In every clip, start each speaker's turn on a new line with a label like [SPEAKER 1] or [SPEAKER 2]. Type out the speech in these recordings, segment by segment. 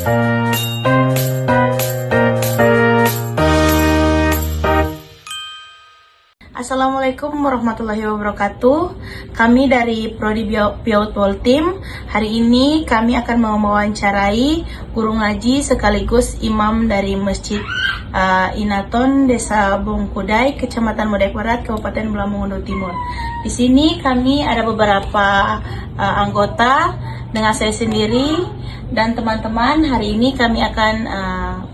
[SPEAKER 1] Assalamualaikum warahmatullahi wabarakatuh. Kami dari Prodi PAUD Poltim. Hari ini kami akan mewawancarai guru ngaji sekaligus imam dari Masjid Inaton, Desa Bungkudai, Kecamatan Modaek Barat, Kabupaten Belamongondo Timur. Di sini kami ada beberapa anggota dengan saya sendiri dan teman-teman. Hari ini kami akan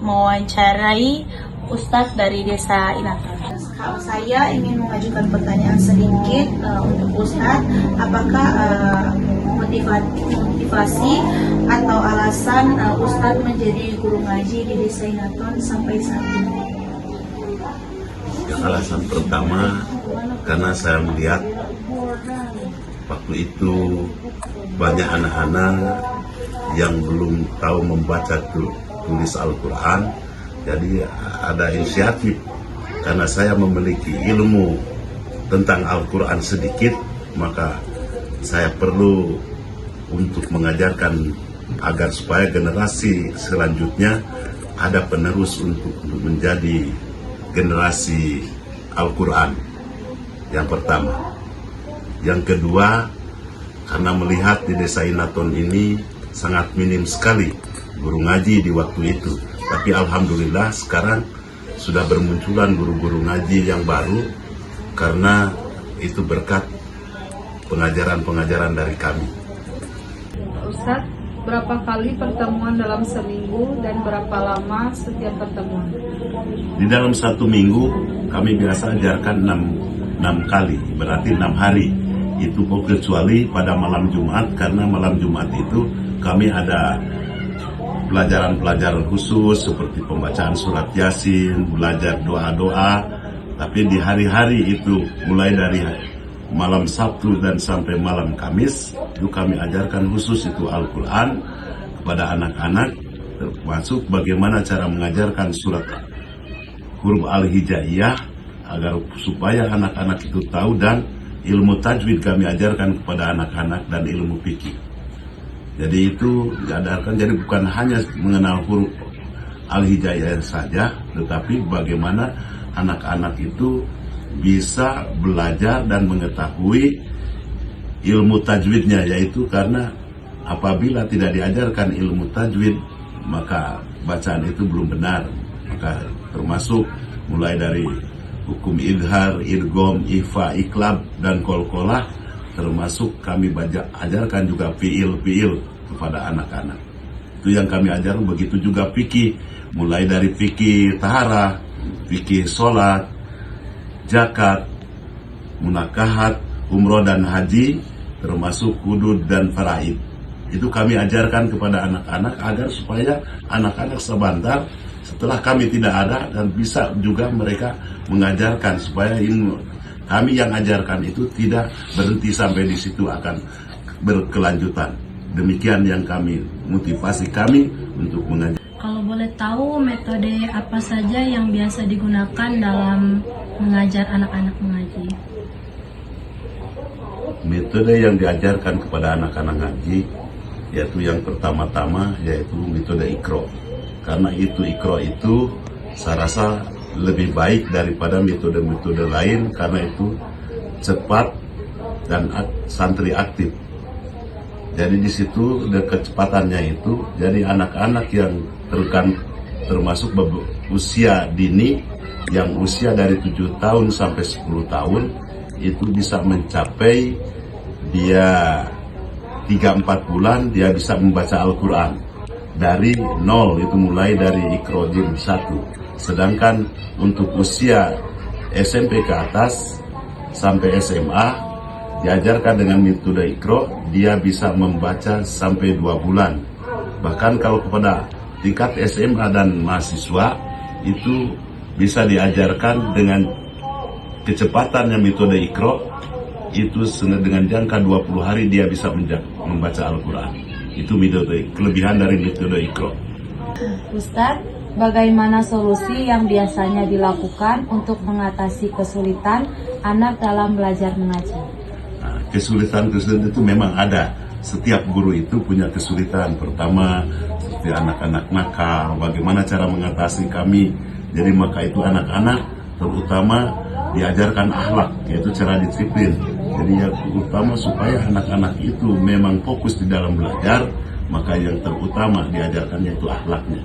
[SPEAKER 1] mewawancarai Ustadz dari Desa Inaton. Kalau saya ingin mengajukan pertanyaan sedikit untuk Ustadz, apakah motivasi atau alasan Ustadz menjadi guru ngaji di Desa Inaton sampai saat ini?
[SPEAKER 2] Yang alasan pertama, karena saya melihat waktu itu banyak anak-anak yang belum tahu membaca tulis Al-Quran, jadi ada inisiatif. Karena saya memiliki ilmu tentang Al-Quran sedikit, maka saya perlu untuk mengajarkan agar supaya generasi selanjutnya ada penerus untuk menjadi generasi Al-Quran. Yang pertama. Yang kedua, karena melihat di Desa Inaton ini sangat minim sekali guru ngaji di waktu itu. Tapi alhamdulillah sekarang sudah bermunculan guru-guru ngaji yang baru, karena itu berkat pengajaran-pengajaran dari kami.
[SPEAKER 3] Ustadz, berapa kali pertemuan dalam seminggu dan berapa lama setiap pertemuan?
[SPEAKER 2] Di dalam satu minggu kami biasa ajarkan 6 kali, berarti 6 hari. Itu kecuali pada malam Jumat, karena malam Jumat itu kami ada pelajaran-pelajaran khusus seperti pembacaan surat Yasin, belajar doa-doa. Tapi di hari-hari itu, mulai dari malam Sabtu dan sampai malam Kamis, itu kami ajarkan khusus itu Al-Quran kepada anak-anak, termasuk bagaimana cara mengajarkan surat huruf Al-Hijaiyah agar supaya anak-anak itu tahu, dan ilmu tajwid kami ajarkan kepada anak-anak, dan ilmu fikih. Jadi itu diadarkan, jadi bukan hanya mengenal huruf Al-Hijaiyah saja, tetapi bagaimana anak-anak itu bisa belajar dan mengetahui ilmu tajwidnya, yaitu karena apabila tidak diajarkan ilmu tajwid, maka bacaan itu belum benar. Maka termasuk mulai dari hukum idhar, idgham, ikhfa, iqlab, dan qalqalah, termasuk kami ajarkan juga fiil kepada anak-anak. Itu yang kami ajarkan. Begitu juga fikih, mulai dari fikih taharah, fikih sholat, zakat, munakahat, umroh dan haji, termasuk hudud dan faraid. Itu kami ajarkan kepada anak-anak agar supaya anak-anak sebentar setelah kami tidak ada, dan bisa juga mereka mengajarkan supaya ilmu kami yang ajarkan itu tidak berhenti sampai di situ, akan berkelanjutan. Demikian yang kami, motivasi kami untuk mengajar.
[SPEAKER 4] Kalau boleh tahu, metode apa saja yang biasa digunakan dalam mengajar anak-anak mengaji?
[SPEAKER 2] Metode yang diajarkan kepada anak-anak ngaji, yaitu yang pertama-tama yaitu metode Iqra. Karena itu Iqra itu saya rasa lebih baik daripada metode-metode lain, karena itu cepat dan santri aktif. Jadi di situ kecepatannya itu, jadi anak-anak yang termasuk usia dini, yang usia dari 7 tahun sampai 10 tahun, itu bisa mencapai dia 3-4 bulan dia bisa membaca Al-Quran dari nol, itu mulai dari Iqra juz 1. Sedangkan untuk usia SMP ke atas sampai SMA diajarkan dengan metode Iqra, dia bisa membaca sampai 2 bulan. Bahkan kalau kepada tingkat SMA dan mahasiswa itu bisa diajarkan dengan kecepatannya metode Iqra, itu dengan jangka 20 hari dia bisa membaca Al-Quran. Itu metode kelebihan dari metode Iqra.
[SPEAKER 4] Ustadz, bagaimana solusi yang biasanya dilakukan untuk mengatasi kesulitan anak dalam belajar mengaji?
[SPEAKER 2] Kesulitan itu memang ada, setiap guru itu punya kesulitan. Pertama, seperti anak-anak nakal, bagaimana cara mengatasi kami. Jadi maka itu anak-anak terutama diajarkan akhlak, yaitu cara disiplin. Jadi yang terutama supaya anak-anak itu memang fokus di dalam belajar, maka yang terutama diajarkan yaitu akhlaknya.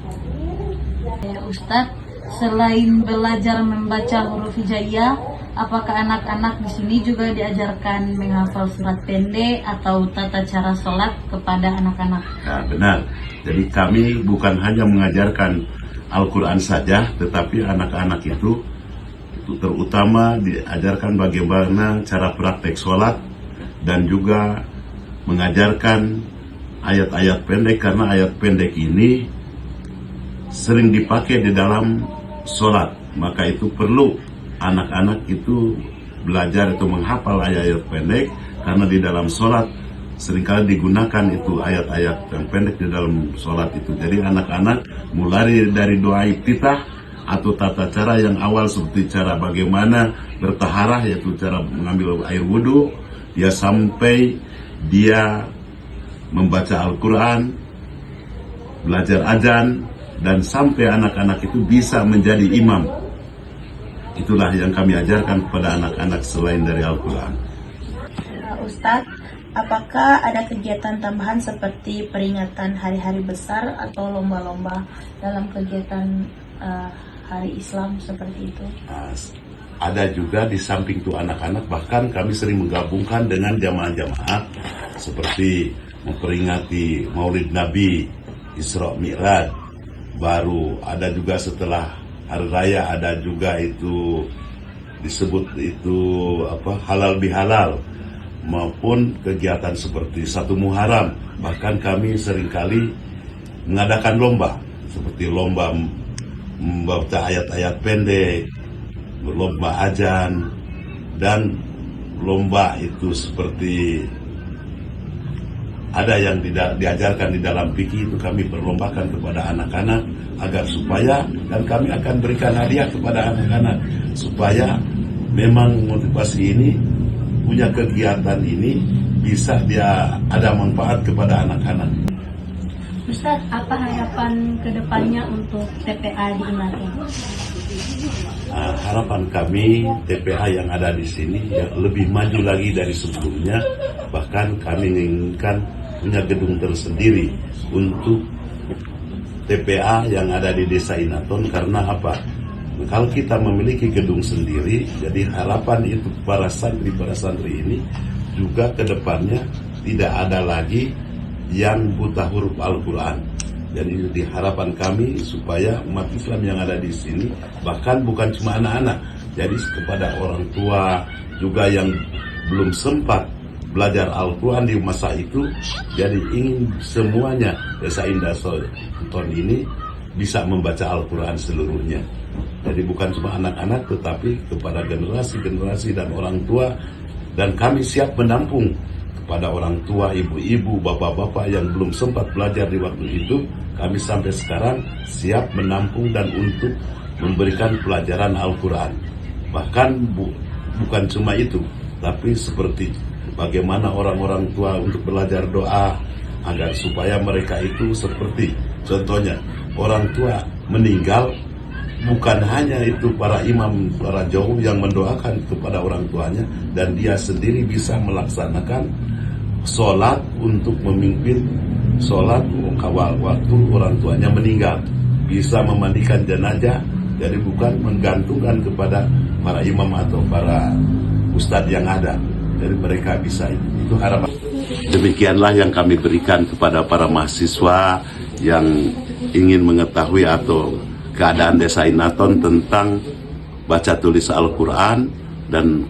[SPEAKER 5] Ya Ustadz, selain belajar membaca huruf hijaiyah, apakah anak-anak di sini juga diajarkan menghafal surat pendek atau tata cara sholat kepada anak-anak?
[SPEAKER 2] Nah, benar. Jadi kami bukan hanya mengajarkan Al-Quran saja, tetapi anak-anak itu terutama diajarkan bagaimana cara praktek sholat dan juga mengajarkan ayat-ayat pendek, karena ayat pendek ini sering dipakai di dalam sholat. Maka itu perlu anak-anak itu belajar itu menghafal ayat-ayat pendek, karena di dalam sholat seringkali digunakan itu ayat-ayat yang pendek di dalam sholat itu. Jadi anak-anak mulai dari doa iftitah atau tata cara yang awal seperti cara bagaimana bertaharah, yaitu cara mengambil air wudhu, dia sampai dia membaca Al-Quran, belajar azan, dan sampai anak-anak itu bisa menjadi imam. Itulah yang kami ajarkan kepada anak-anak selain dari Al-Quran.
[SPEAKER 1] Ustadz, apakah ada kegiatan tambahan seperti peringatan hari-hari besar atau lomba-lomba dalam kegiatan hari Islam seperti itu?
[SPEAKER 2] Ada juga di samping itu anak-anak, bahkan kami sering menggabungkan dengan jamaah-jamaah seperti memperingati Maulid Nabi, Isra Mi'raj. Baru ada juga setelah hari raya, ada juga itu disebut itu halal bihalal, maupun kegiatan seperti 1 Muharram. Bahkan kami seringkali mengadakan lomba, seperti lomba membaca ayat-ayat pendek, lomba azan, dan lomba itu seperti ada yang diajarkan di dalam fikih itu kami perlombakan kepada anak-anak agar supaya, dan kami akan berikan hadiah kepada anak-anak supaya memang motivasi ini, punya kegiatan ini bisa dia ada manfaat kepada anak-anak.
[SPEAKER 4] Ustadz, apa harapan kedepannya untuk TPA di Inaton?
[SPEAKER 2] Harapan kami TPA yang ada di sini yang lebih maju lagi dari sebelumnya. Bahkan kami inginkan punya gedung tersendiri untuk TPA yang ada di Desa Inaton. Karena apa? Kalau kita memiliki gedung sendiri, jadi harapan itu para santri ini juga kedepannya tidak ada lagi yang buta huruf Al-Quran. Jadi diharapan kami supaya umat Islam yang ada di sini, bahkan bukan cuma anak-anak, jadi kepada orang tua juga yang belum sempat belajar Al-Quran di masa itu, jadi ingin semuanya Desa Inaton ini bisa membaca Al-Quran seluruhnya. Jadi bukan cuma anak-anak, tetapi kepada generasi-generasi dan orang tua, dan kami siap menampung kepada orang tua, ibu-ibu, bapak-bapak yang belum sempat belajar di waktu itu. Kami sampai sekarang siap menampung dan untuk memberikan pelajaran Al-Quran. Bahkan bukan cuma itu, tapi seperti bagaimana orang-orang tua untuk belajar doa agar supaya mereka itu seperti contohnya orang tua meninggal, bukan hanya itu para imam, para jauh yang mendoakan kepada orang tuanya, dan dia sendiri bisa melaksanakan sholat untuk memimpin sholat waktu orang tuanya meninggal, bisa memandikan jenazah. Jadi bukan menggantungkan kepada para imam atau para ustadz yang ada. Jadi mereka bisa, itu harapan. Demikianlah yang kami berikan kepada para mahasiswa yang ingin mengetahui atau keadaan Desa Inaton tentang baca tulis Al-Quran, dan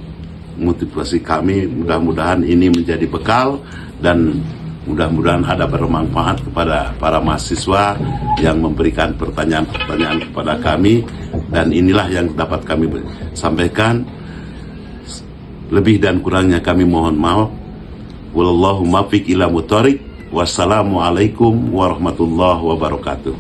[SPEAKER 2] motivasi kami mudah-mudahan ini menjadi bekal dan mudah-mudahan ada bermanfaat kepada para mahasiswa yang memberikan pertanyaan-pertanyaan kepada kami, dan inilah yang dapat kami sampaikan. Lebih dan kurangnya kami mohon maaf. Wallahu muwaffiq ila muthoriq. Wassalamualaikum warahmatullahi wabarakatuh.